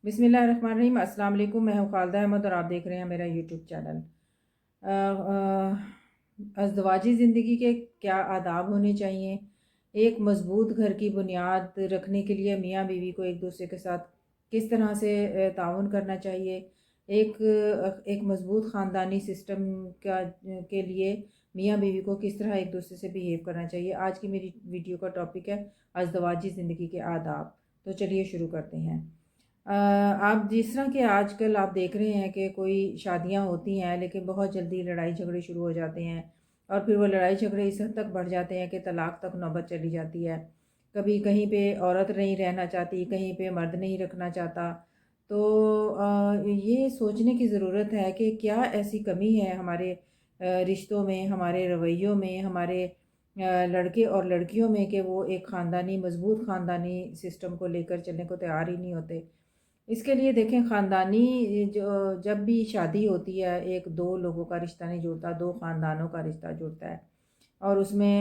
بسم اللہ الرحمن الرحیم۔ السلام علیکم، میں ہوں خالدہ احمد اور آپ دیکھ رہے ہیں میرا یوٹیوب چینل۔ ازدواجی زندگی کے کیا آداب ہونے چاہیے؟ ایک مضبوط گھر کی بنیاد رکھنے کے لیے میاں بیوی کو ایک دوسرے کے ساتھ کس طرح سے تعاون کرنا چاہیے؟ ایک مضبوط خاندانی سسٹم کے لیے میاں بیوی کو کس طرح ایک دوسرے سے بیہیو کرنا چاہیے؟ آج کی میری ویڈیو کا ٹاپک ہے ازدواجی زندگی کے آداب۔ تو چلیے شروع کرتے ہیں۔ آپ جس طرح کہ آج کل آپ دیکھ رہے ہیں کہ کوئی شادیاں ہوتی ہیں لیکن بہت جلدی لڑائی جھگڑے شروع ہو جاتے ہیں، اور پھر وہ لڑائی جھگڑے اس حد تک بڑھ جاتے ہیں کہ طلاق تک نوبت چلی جاتی ہے۔ کبھی کہیں پہ عورت نہیں رہنا چاہتی، کہیں پہ مرد نہیں رکھنا چاہتا۔ تو یہ سوچنے کی ضرورت ہے کہ کیا ایسی کمی ہے ہمارے رشتوں میں، ہمارے رویوں میں، ہمارے لڑکے اور لڑکیوں میں کہ وہ ایک مضبوط خاندانی سسٹم کو لے کر چلنے کو تیار ہی نہیں ہوتے۔ اس کے لیے دیکھیں، خاندانی جب بھی شادی ہوتی ہے ایک دو لوگوں کا رشتہ نہیں جڑتا، دو خاندانوں کا رشتہ جڑتا ہے، اور اس میں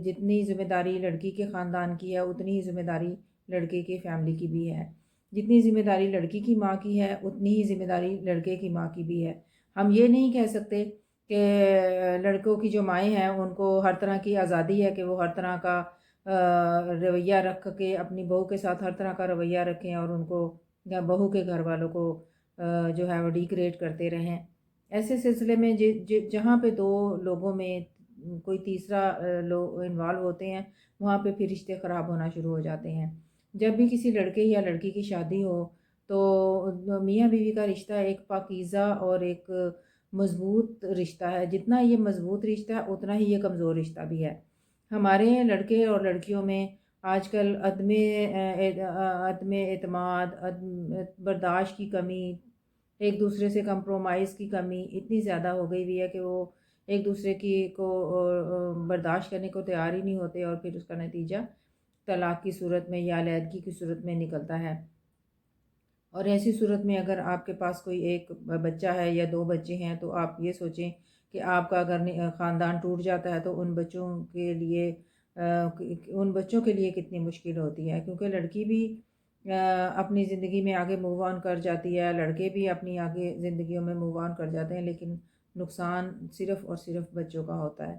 جتنی ذمہ داری لڑکی کے خاندان کی ہے اتنی ہی ذمہ داری لڑکے کی فیملی کی بھی ہے۔ جتنی ذمہ داری لڑکی کی ماں کی ہے اتنی ہی ذمہ داری لڑکے کی ماں کی بھی ہے۔ ہم یہ نہیں کہہ سکتے کہ لڑکوں کی جو مائیں ہیں ان کو ہر طرح کی آزادی ہے کہ وہ ہر طرح کا رویہ رکھ کے اپنی بہو کے ساتھ ہر طرح کا رویہ رکھیں اور ان کو یا بہو کے گھر والوں کو جو ہے وہ ڈیگریڈ کرتے رہیں۔ ایسے سلسلے میں جہاں پہ دو لوگوں میں کوئی تیسرا لوگ انوالو ہوتے ہیں وہاں پہ پھر رشتے خراب ہونا شروع ہو جاتے ہیں۔ جب بھی کسی لڑکے یا لڑکی کی شادی ہو تو میاں بیوی کا رشتہ ایک پاکیزہ اور ایک مضبوط رشتہ ہے۔ جتنا یہ مضبوط رشتہ ہے اتنا ہی یہ کمزور رشتہ بھی ہے۔ ہمارے لڑکے اور لڑکیوں میں آج کل عدم اعتماد، عدم برداشت کی کمی، ایک دوسرے سے کمپرومائز کی کمی اتنی زیادہ ہو گئی ہوئی ہے کہ وہ ایک دوسرے کی کو برداشت کرنے کو تیار ہی نہیں ہوتے، اور پھر اس کا نتیجہ طلاق کی صورت میں یا علیحدگی کی صورت میں نکلتا ہے۔ اور ایسی صورت میں اگر آپ کے پاس کوئی ایک بچہ ہے یا دو بچے ہیں تو آپ یہ سوچیں کہ آپ کا اگر خاندان ٹوٹ جاتا ہے تو ان بچوں کے لیے کتنی مشکل ہوتی ہے، کیونکہ لڑکی بھی اپنی زندگی میں آگے موو آن کر جاتی ہے، لڑکے بھی اپنی آگے زندگیوں میں موو آن کر جاتے ہیں، لیکن نقصان صرف اور صرف بچوں کا ہوتا ہے۔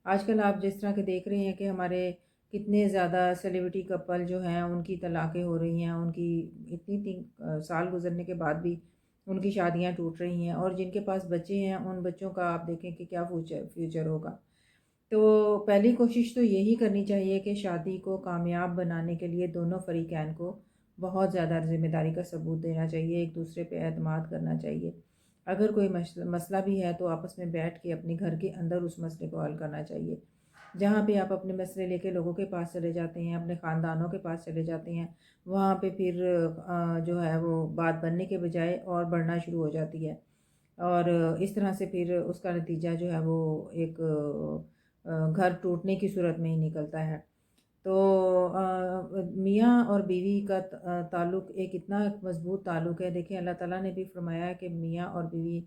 آج کل آپ جس طرح کے دیکھ رہے ہیں کہ ہمارے کتنے زیادہ سیلیبریٹی کپل جو ہیں ان کی طلاقیں ہو رہی ہیں، ان کی اتنی سال گزرنے کے بعد بھی ان کی شادیاں ٹوٹ رہی ہیں، اور جن کے پاس بچے ہیں ان بچوں کا آپ دیکھیں کہ کیا فیوچر ہوگا۔ تو پہلی کوشش تو یہی کرنی چاہیے کہ شادی کو کامیاب بنانے کے لیے دونوں فریقین کو بہت زیادہ ذمہ داری کا ثبوت دینا چاہیے، ایک دوسرے پہ اعتماد کرنا چاہیے۔ اگر کوئی مسئلہ بھی ہے تو آپس میں بیٹھ کے اپنے گھر کے اندر اس مسئلے کو حل کرنا چاہیے۔ جہاں پہ آپ اپنے مسئلے لے کے لوگوں کے پاس چلے جاتے ہیں، اپنے خاندانوں کے پاس چلے جاتے ہیں، وہاں پہ پھر جو ہے وہ بات بننے کے بجائے اور بڑھنا شروع ہو جاتی ہے، اور اس طرح سے پھر اس کا نتیجہ جو ہے وہ ایک گھر ٹوٹنے کی صورت میں ہی نکلتا ہے۔ تو میاں اور بیوی کا تعلق ایک اتنا مضبوط تعلق ہے۔ دیکھیں اللہ تعالیٰ نے بھی فرمایا ہے کہ میاں اور بیوی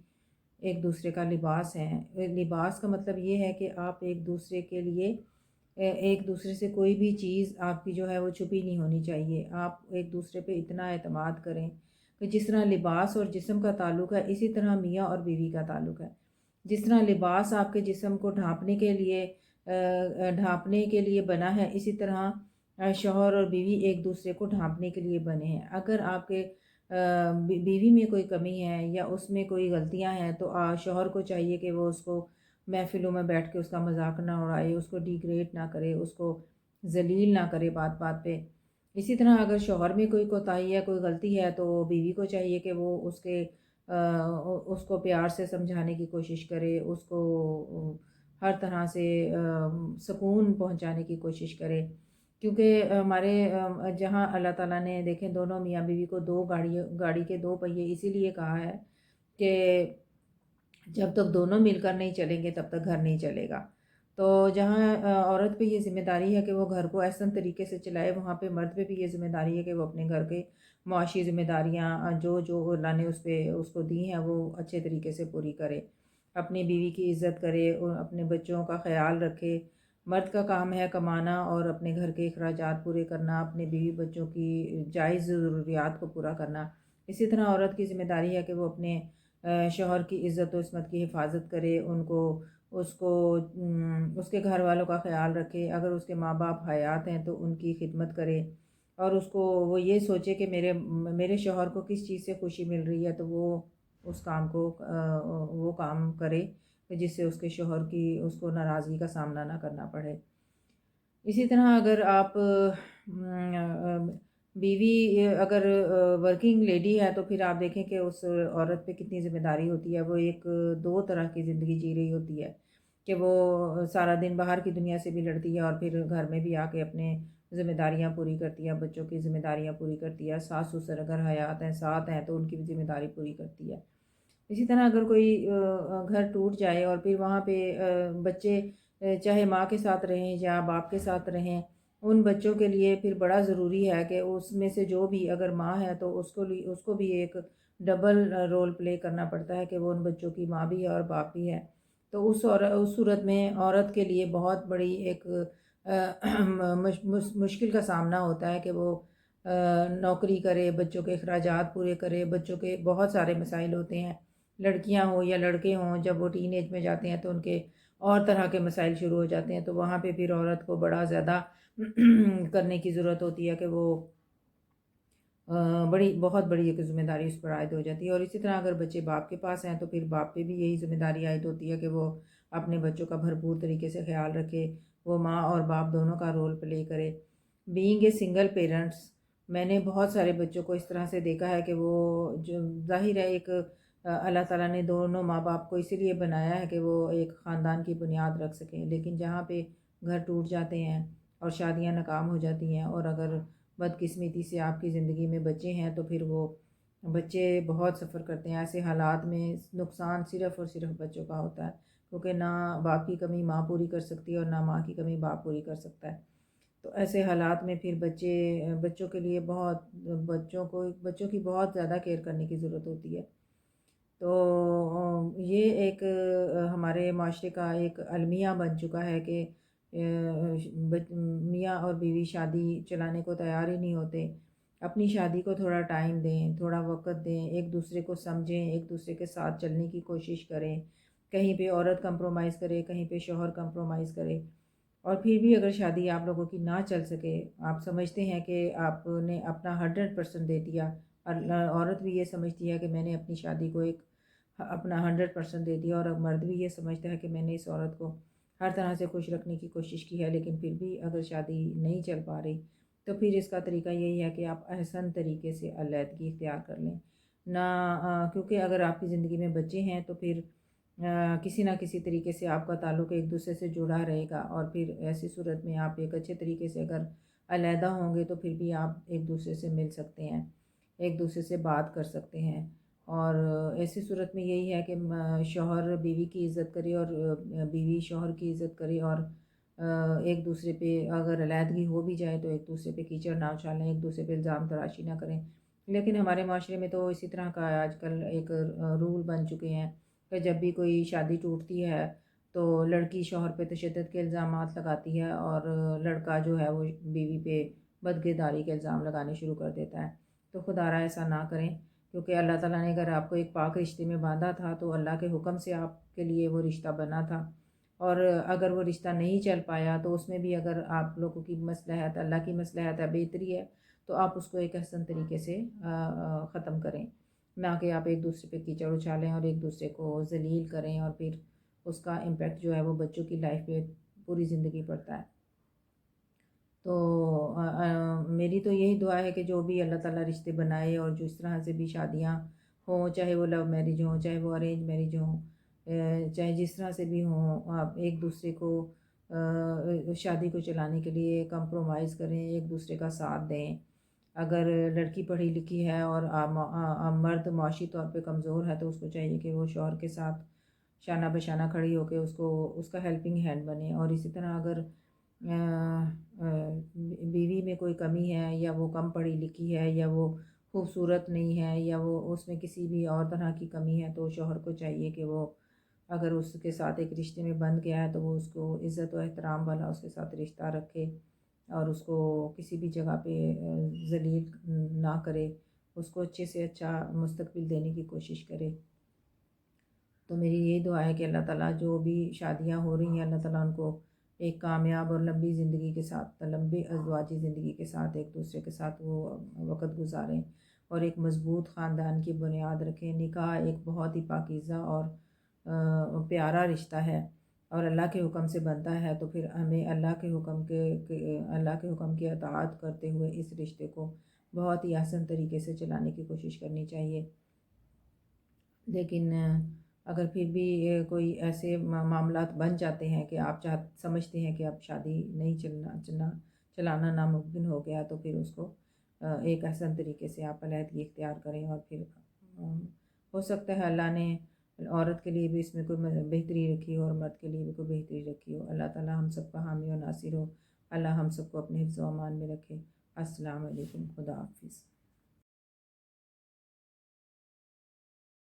ایک دوسرے کا لباس ہیں۔ لباس کا مطلب یہ ہے کہ آپ ایک دوسرے کے لیے ایک دوسرے سے کوئی بھی چیز آپ کی جو ہے وہ چھپی نہیں ہونی چاہیے۔ آپ ایک دوسرے پہ اتنا اعتماد کریں کہ جس طرح لباس اور جسم کا تعلق ہے اسی طرح میاں اور بیوی کا تعلق ہے۔ جس طرح لباس آپ کے جسم کو ڈھانپنے کے لیے بنا ہے، اسی طرح شوہر اور بیوی ایک دوسرے کو ڈھانپنے کے لیے بنے ہیں۔ اگر آپ کے بیوی میں کوئی کمی ہے یا اس میں کوئی غلطیاں ہیں تو شوہر کو چاہیے کہ وہ اس کو محفلوں میں بیٹھ کے اس کا مذاق نہ اڑائے، اس کو ڈیگریڈ نہ کرے، اس کو ذلیل نہ کرے بات بات پہ۔ اسی طرح اگر شوہر میں کوئی کوتاہی ہے، کوئی غلطی ہے، تو بیوی کو چاہیے کہ وہ اس کو پیار سے سمجھانے کی کوشش کرے، اس کو ہر طرح سے سکون پہنچانے کی کوشش کرے، کیونکہ ہمارے جہاں اللہ تعالیٰ نے دیکھیں دونوں میاں بیوی کو گاڑی کے دو پہیے اسی لیے کہا ہے کہ جب تک دونوں مل کر نہیں چلیں گے تب تک گھر نہیں چلے گا۔ تو جہاں عورت پہ یہ ذمہ داری ہے کہ وہ گھر کو احسن طریقے سے چلائے، وہاں پہ مرد پہ بھی یہ ذمہ داری ہے کہ وہ اپنے گھر کے معاشی ذمہ داریاں جو اللہ نے اس کو دی ہیں وہ اچھے طریقے سے پوری کرے، اپنی بیوی کی عزت کرے اور اپنے بچوں کا خیال رکھے، مرد کا کام ہے کمانا اور اپنے گھر کے اخراجات پورے کرنا، اپنے بیوی بچوں کی جائز ضروریات کو پورا کرنا۔ اسی طرح عورت کی ذمہ داری ہے کہ وہ اپنے شوہر کی عزت و عصمت کی حفاظت کرے، اس کے گھر والوں کا خیال رکھے، اگر اس کے ماں باپ حیات ہیں تو ان کی خدمت کرے، اور وہ یہ سوچے کہ میرے شوہر کو کس چیز سے خوشی مل رہی ہے تو وہ اس کام کو وہ کام کرے جس سے اس کے شوہر کی اس کو ناراضگی کا سامنا نہ کرنا پڑے۔ اسی طرح اگر آپ بیوی اگر ورکنگ لیڈی ہے تو پھر آپ دیکھیں کہ اس عورت پہ کتنی ذمہ داری ہوتی ہے۔ وہ ایک دو طرح کی زندگی جی رہی ہوتی ہے کہ وہ سارا دن باہر کی دنیا سے بھی لڑتی ہے اور پھر گھر میں بھی آ کے اپنے ذمہ داریاں پوری کرتی ہے، بچوں کی ذمہ داریاں پوری کرتی ہے، ساس سسر اگر حیات ہیں ساتھ ہیں تو ان کی بھی ذمہ داری پوری کرتی ہے۔ اسی طرح اگر کوئی گھر ٹوٹ جائے اور پھر وہاں پہ بچے چاہے ماں کے ساتھ رہیں یا باپ کے ساتھ رہیں، ان بچوں کے لیے پھر بڑا ضروری ہے کہ اس میں سے جو بھی اگر ماں ہے تو اس کو بھی ایک ڈبل رول پلے کرنا پڑتا ہے کہ وہ ان بچوں کی ماں بھی ہے اور باپ بھی ہے۔ تو اس صورت میں عورت کے لیے بہت بڑی ایک مشکل کا سامنا ہوتا ہے کہ وہ نوکری کرے، بچوں کے اخراجات پورے کرے، بچوں کے بہت سارے مسائل ہوتے ہیں، لڑکیاں ہوں یا لڑکے ہوں، جب وہ ٹین ایج میں جاتے ہیں تو ان کے اور طرح کے مسائل شروع ہو جاتے ہیں، تو وہاں پہ پھر عورت کو بڑا زیادہ کرنے کی ضرورت ہوتی ہے کہ وہ بہت بڑی ایک ذمہ داری اس پر عائد ہو جاتی ہے۔ اور اسی طرح اگر بچے باپ کے پاس ہیں تو پھر باپ پہ بھی یہی ذمہ داری عائد ہوتی ہے کہ وہ اپنے بچوں کا بھرپور طریقے سے خیال رکھے، وہ ماں اور باپ دونوں کا رول پلے کرے۔ بینگ اے سنگل پیرنٹس، میں نے بہت سارے بچوں کو اس طرح سے دیکھا ہے کہ وہ جو ظاہر ہے ایک اللہ تعالیٰ نے دونوں ماں باپ کو اسی لیے بنایا ہے کہ وہ ایک خاندان کی بنیاد رکھ سکیں، لیکن جہاں پہ گھر ٹوٹ جاتے ہیں اور شادیاں ناکام ہو جاتی ہیں اور اگر بدقسمتی سے آپ کی زندگی میں بچے ہیں تو پھر وہ بچے بہت سفر کرتے ہیں۔ ایسے حالات میں نقصان صرف اور صرف بچوں کا ہوتا ہے، کیونکہ نہ باپ کی کمی ماں پوری کر سکتی ہے اور نہ ماں کی کمی باپ پوری کر سکتا ہے۔ تو ایسے حالات میں پھر بچوں کے لیے بچوں کی بہت زیادہ کیئر کرنے کی ضرورت ہوتی ہے۔ تو یہ ایک ہمارے معاشرے کا ایک المیہ بن چکا ہے کہ میاں اور بیوی شادی چلانے کو تیار ہی نہیں ہوتے۔ اپنی شادی کو تھوڑا ٹائم دیں، تھوڑا وقت دیں، ایک دوسرے کو سمجھیں، ایک دوسرے کے ساتھ چلنے کی کوشش کریں، کہیں پہ عورت کمپرومائز کرے، کہیں پہ شوہر کمپرومائز کرے، اور پھر بھی اگر شادی آپ لوگوں کی نہ چل سکے، آپ سمجھتے ہیں کہ آپ نے اپنا 100% دے دیا، اور عورت بھی یہ سمجھتی ہے کہ میں نے اپنی شادی کو اپنا 100% دے دیا، اور اب مرد بھی یہ سمجھتا ہے کہ میں نے اس عورت کو ہر طرح سے خوش رکھنے کی کوشش کی ہے، لیکن پھر بھی اگر شادی نہیں چل پا رہی تو پھر اس کا طریقہ یہی ہے کہ آپ احسن طریقے سے علیحدگی اختیار کر لیں نہ، کیونکہ اگر آپ کی زندگی میں بچے ہیں تو پھر کسی نہ کسی طریقے سے آپ کا تعلق ایک دوسرے سے جڑا رہے گا، اور پھر ایسی صورت میں آپ ایک اچھے طریقے سے اگر علیحدہ ہوں گے تو پھر بھی آپ ایک دوسرے سے مل سکتے ہیں، ایک دوسرے سے بات کر سکتے ہیں، اور ایسی صورت میں یہی ہے کہ شوہر بیوی کی عزت کرے اور بیوی شوہر کی عزت کرے، اور ایک دوسرے پہ اگر علیحدگی ہو بھی جائے تو ایک دوسرے پہ کیچڑ نہ اچھالیں، ایک دوسرے پہ الزام تراشی نہ کریں۔ لیکن ہمارے معاشرے میں تو اسی طرح کا آج کل ایک رول بن چکے ہیں کہ جب بھی کوئی شادی ٹوٹتی ہے تو لڑکی شوہر پہ تشدد کے الزامات لگاتی ہے اور لڑکا جو ہے وہ بیوی پہ بدکرداری کے الزام لگانے شروع کر دیتا ہے۔ تو خدارا ایسا نہ کریں، کیونکہ اللہ تعالیٰ نے اگر آپ کو ایک پاک رشتے میں باندھا تھا تو اللہ کے حکم سے آپ کے لیے وہ رشتہ بنا تھا، اور اگر وہ رشتہ نہیں چل پایا تو اس میں بھی اگر آپ لوگوں کی مصلحت، اللہ کی مصلحت ہے، بہتری ہے، تو آپ اس کو ایک احسن طریقے سے ختم کریں، نہ کہ آپ ایک دوسرے پہ کیچڑ اچھالیں اور ایک دوسرے کو ذلیل کریں، اور پھر اس کا امپیکٹ جو ہے وہ بچوں کی لائف پہ پوری زندگی پڑتا ہے۔ تو میری تو یہی دعا ہے کہ جو بھی اللہ تعالیٰ رشتے بنائے اور جو اس طرح سے بھی شادیاں ہوں، چاہے وہ لو میرج ہوں، چاہے وہ ارینج میرج ہوں، چاہے جس طرح سے بھی ہوں، آپ ایک دوسرے کو شادی کو چلانے کے لیے کمپرومائز کریں، ایک دوسرے کا ساتھ دیں۔ اگر لڑکی پڑھی لکھی ہے اور مرد معاشی طور پہ کمزور ہے تو اس کو چاہیے کہ وہ شوہر کے ساتھ شانہ بشانہ کھڑی ہو کے اس کا ہیلپنگ ہینڈ بنے، اور اسی طرح اگر بیوی میں کوئی کمی ہے یا وہ کم پڑھی لکھی ہے یا وہ خوبصورت نہیں ہے یا وہ اس میں کسی بھی اور طرح کی کمی ہے تو شوہر کو چاہیے کہ وہ اگر اس کے ساتھ ایک رشتے میں بندھ گیا ہے تو وہ اس کو عزت و احترام والا اس کے ساتھ رشتہ رکھے اور اس کو کسی بھی جگہ پہ ذلیل نہ کرے، اس کو اچھے سے اچھا مستقبل دینے کی کوشش کرے۔ تو میری یہی دعا ہے کہ اللہ تعالیٰ جو بھی شادیاں ہو رہی ہیں اللہ تعالیٰ ان کو ایک کامیاب اور لمبی زندگی کے ساتھ، لمبی ازدواجی زندگی کے ساتھ ایک دوسرے کے ساتھ وہ وقت گزاریں اور ایک مضبوط خاندان کی بنیاد رکھیں۔ نکاح ایک بہت ہی پاکیزہ اور پیارا رشتہ ہے اور اللہ کے حکم سے بنتا ہے، تو پھر ہمیں اللہ کے حکم کی اطاعت کرتے ہوئے اس رشتے کو بہت ہی آسان طریقے سے چلانے کی کوشش کرنی چاہیے۔ لیکن اگر پھر بھی کوئی ایسے معاملات بن جاتے ہیں کہ آپ سمجھتے ہیں کہ اب شادی نہیں چلانا ناممکن ہو گیا، تو پھر اس کو ایک احسن طریقے سے آپ علیحدگی اختیار کریں، اور پھر ہو سکتا ہے اللہ نے عورت کے لیے بھی اس میں کوئی بہتری رکھی ہو اور مرد کے لیے بھی کوئی بہتری رکھی ہو۔ اللہ تعالیٰ ہم سب کا حامی و ناصر ہو، اللہ ہم سب کو اپنے حفظ و امان میں رکھے۔ السلام علیکم، خدا حافظ۔